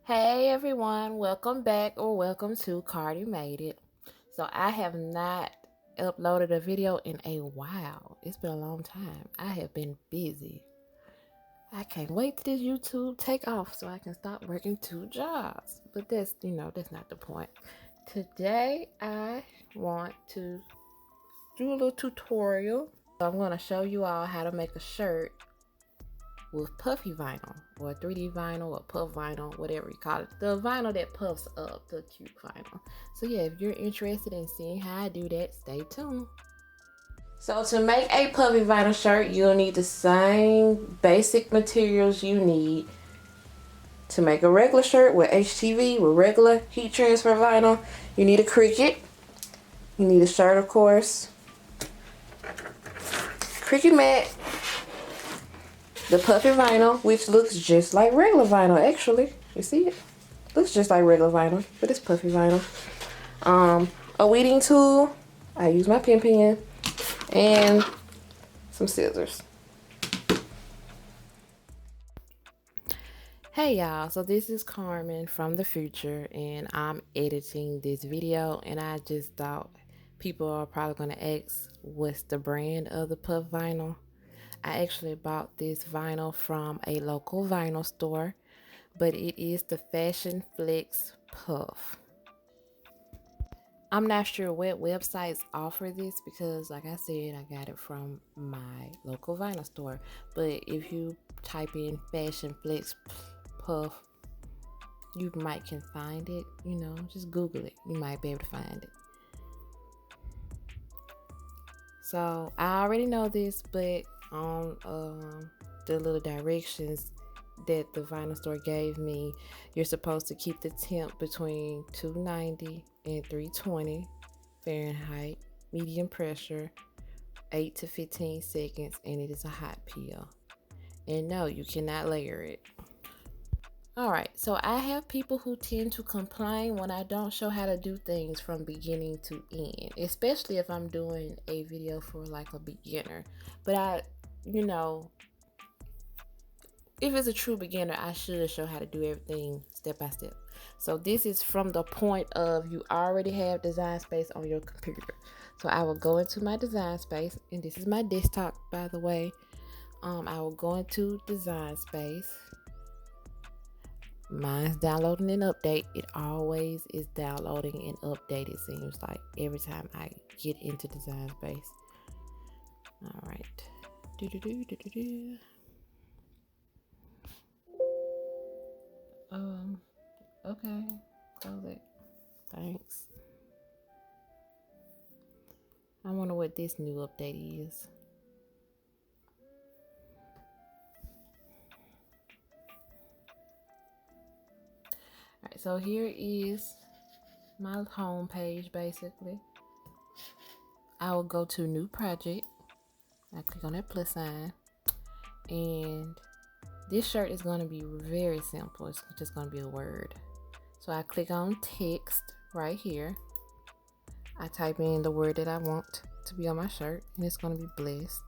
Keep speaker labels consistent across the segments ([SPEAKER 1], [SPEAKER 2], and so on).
[SPEAKER 1] Hey everyone, welcome back or welcome to Cardi Made It. So I have not uploaded a video in a while. It's been a long time. I have been busy. I can't wait till this YouTube take off so I can stop working two jobs. But that's not the point. Today I want to do a little tutorial. So I'm going to show you all how to make a shirt with puffy vinyl or 3D vinyl or puff vinyl, whatever you call it. The vinyl that puffs up, the cute vinyl. So yeah, if you're interested in seeing how I do that, stay tuned. So to make a puffy vinyl shirt, you'll need the same basic materials you need to make a regular shirt with HTV, with regular heat transfer vinyl. You need a Cricut. You need a shirt, of course. Cricut mat. The puffy vinyl, which looks just like regular vinyl, actually. You see it? Looks just like regular vinyl, but it's puffy vinyl. A weeding tool. I use my pen, and some scissors. Hey y'all, so this is Carmen from the future, and I'm editing this video, and I just thought people are probably gonna ask what's the brand of the puff vinyl. I actually bought this vinyl from a local vinyl store, but it is the Fashion Flex Puff. I'm not sure what websites offer this because, like I said, I got it from my local vinyl store. But if you type in Fashion Flex Puff, you might can find it. Just Google it. You might be able to find it. So I already know this, but on the little directions that the vinyl store gave me, you're supposed to keep the temp between 290 and 320 Fahrenheit, medium pressure, 8 to 15 seconds, and it is a hot peel. And no, you cannot layer it. Alright, so I have people who tend to complain when I don't show how to do things from beginning to end, especially if I'm doing a video for like a beginner. But if it's a true beginner, I should show how to do everything step by step. So this is from the point of you already have Design Space on your computer. So I will go into my Design Space, and this is my desktop, by the way. I will go into Design Space. Mine's downloading and update. It always is downloading and update, it seems like, every time I get into Design Space. All right. Okay, close it. Thanks. I wonder what this new update is. Alright, so here is my home page basically. I will go to new project. I click on that plus sign, and this shirt is going to be very simple. It's just going to be a word. So I click on text right here. I type in the word that I want to be on my shirt, and it's going to be blessed.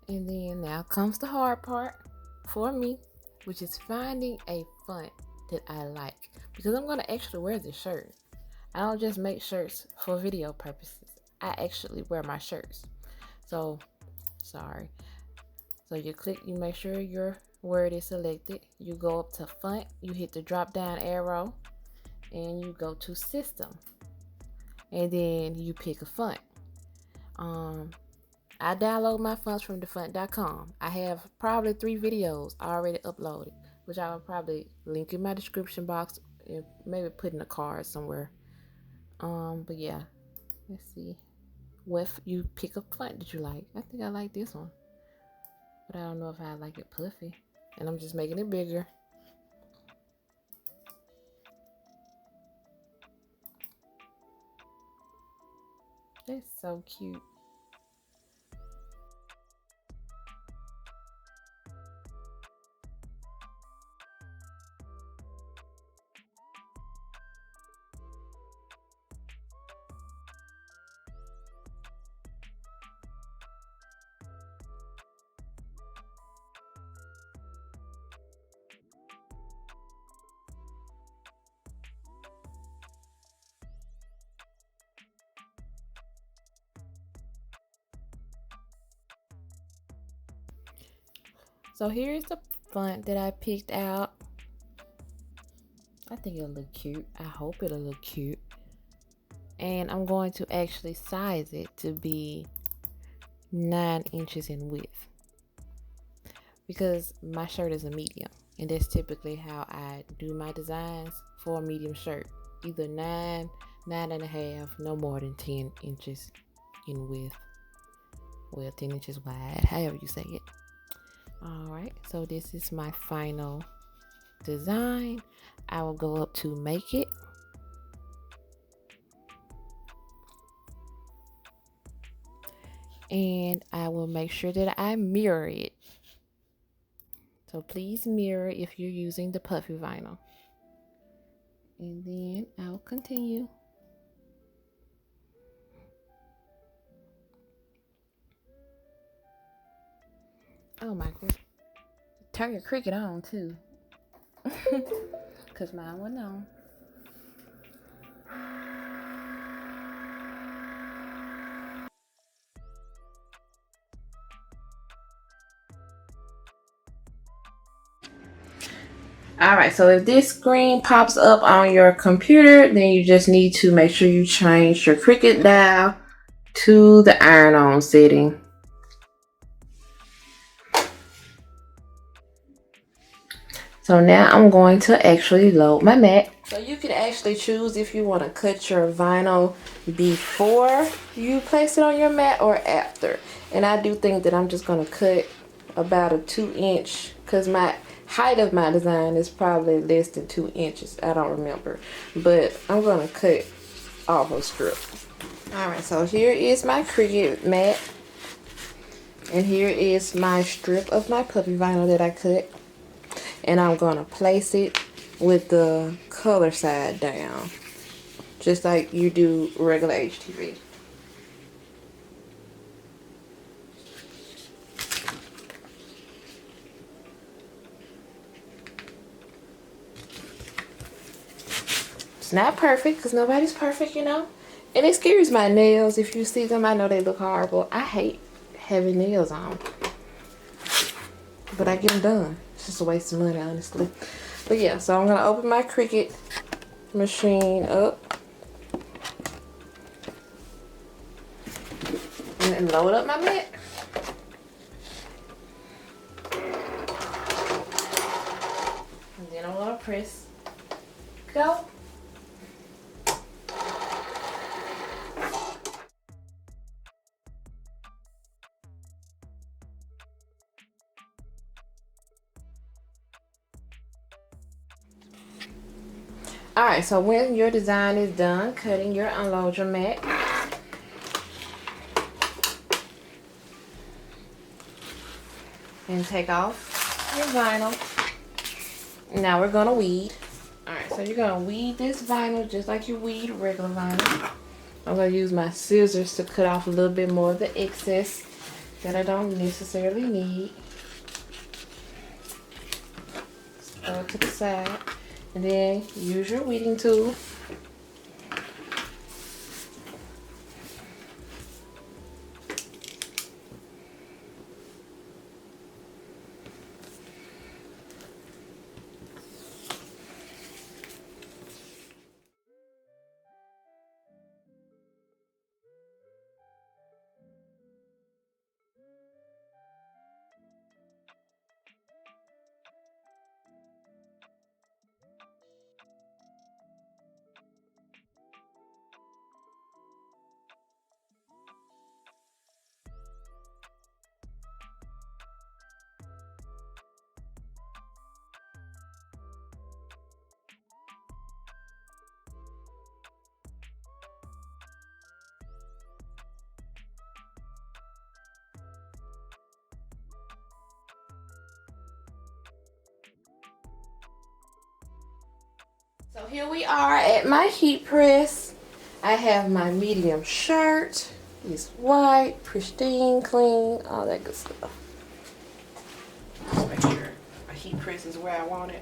[SPEAKER 1] And then now comes the hard part for me, which is finding a font that I like, because I'm going to actually wear this shirt. I don't just make shirts for video purposes. I actually wear my shirts. So, sorry. So you make sure your word is selected. You go up to font, you hit the drop down arrow, and you go to system. And then you pick a font. I download my fonts from thefont.com. I have probably 3 videos already uploaded, which I will probably link in my description box and maybe put in a card somewhere. But yeah, let's see. What you pick a font that you like? I think I like this one, but I don't know if I like it puffy, and I'm just making it bigger. That's so cute. So here's the font that I picked out. I think it'll look cute. I hope it'll look cute. And I'm going to actually size it to be 9 inches in width, because my shirt is a medium, and that's typically how I do my designs for a medium shirt. Either 9, 9.5, no more than 10 inches in width. Well, 10 inches wide, however you say it. Alright, so this is my final design. I will go up to make it. And I will make sure that I mirror it. So please mirror if you're using the Puffy vinyl. And then I'll continue. Oh my goodness. Turn your Cricut on too. Because mine wasn't on. Alright, so if this screen pops up on your computer, then you just need to make sure you change your Cricut dial to the iron on setting. So now I'm going to actually load my mat. So you can actually choose if you want to cut your vinyl before you place it on your mat or after. And I do think that I'm just going to cut about a 2-inch, because my height of my design is probably less than 2 inches. I don't remember. But I'm going to cut off a strip. Alright, so here is my Cricut mat. And here is my strip of my puppy vinyl that I cut. And I'm going to place it with the color side down, just like you do regular HTV. It's not perfect, because nobody's perfect, you know. And excuse my nails. If you see them, I know they look horrible. I hate having nails on, but I get them done. It's just a waste of money, honestly. But yeah, so I'm going to open my Cricut machine up and then load up my mat. And then I'm going to press go. Alright, so when your design is done cutting, you unload your mat. And take off your vinyl. Now we're going to weed. Alright, so you're going to weed this vinyl just like you weed regular vinyl. I'm going to use my scissors to cut off a little bit more of the excess that I don't necessarily need. Throw it to the side. And then use your weeding tool. So here we are at my heat press. I have my medium shirt. It's white, pristine, clean, all that good stuff. Just make sure my heat press is where I want it.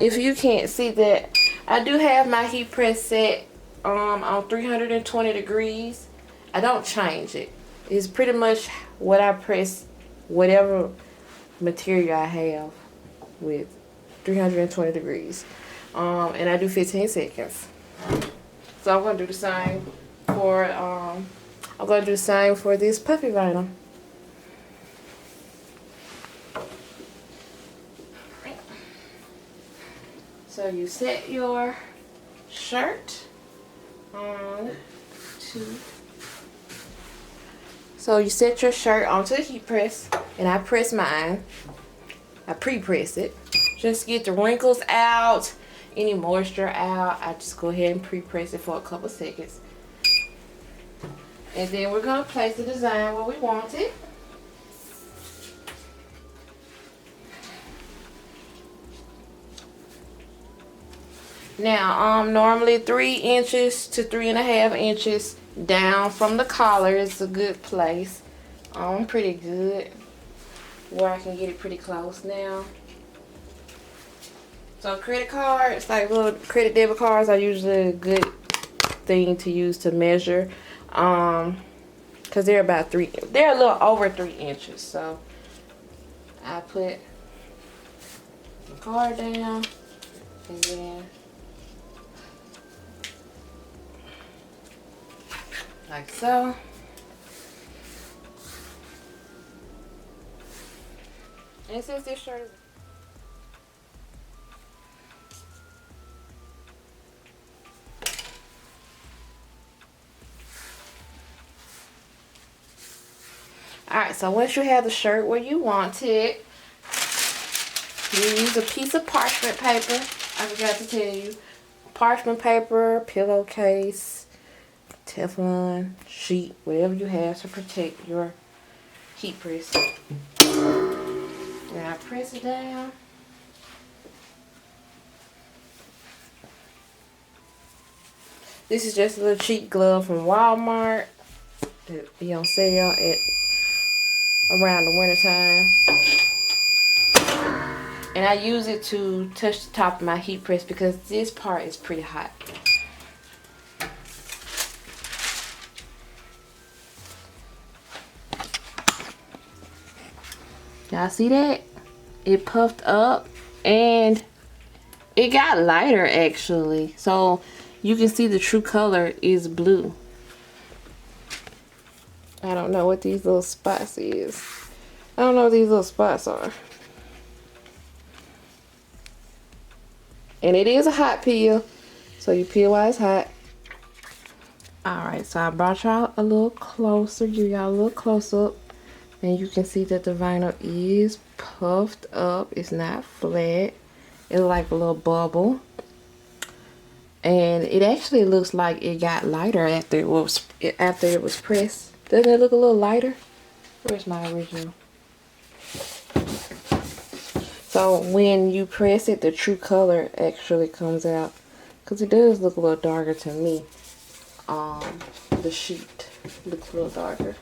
[SPEAKER 1] If you can't see that, I do have my heat press set on 320 degrees. I don't change it. It's pretty much what I press whatever material I have with 320 degrees. And I do 15 seconds. So I'm gonna do the same for this puffy vinyl. So you set your shirt on to. So you set your shirt onto the heat press, and I press mine. I pre-press it. Just get the wrinkles out, any moisture out. I just go ahead and pre-press it for a couple seconds. And then we're gonna place the design where we want it. Now, normally 3 inches to 3.5 inches down from the collar is a good place. Pretty good, where I can get it pretty close now. So credit cards, like little credit debit cards, are usually a good thing to use to measure, cause they're they're a little over 3 inches. So I put the card down, and then like so. And since this shirt is alright, so once you have the shirt where you want it, you use a piece of parchment paper. I forgot to tell you. Parchment paper, pillowcase, Teflon sheet, whatever you have to protect your heat press. Then I press it down. This is just a little cheap glove from Walmart that be on sale at around the winter time. And I use it to touch the top of my heat press because this part is pretty hot. Y'all see that? It puffed up and it got lighter actually. So you can see the true color is blue. I don't know what these little spots is. I don't know what these little spots are. And it is a hot peel, so you peel while it's hot. Alright, so I brought y'all a little closer, give y'all a little close up. And you can see that the vinyl is puffed up. It's not flat. It's like a little bubble. And it actually looks like it got lighter after it was pressed. Doesn't it look a little lighter? Where's my original? So when you press it, the true color actually comes out. Because it does look a little darker to me. The sheet looks a little darker.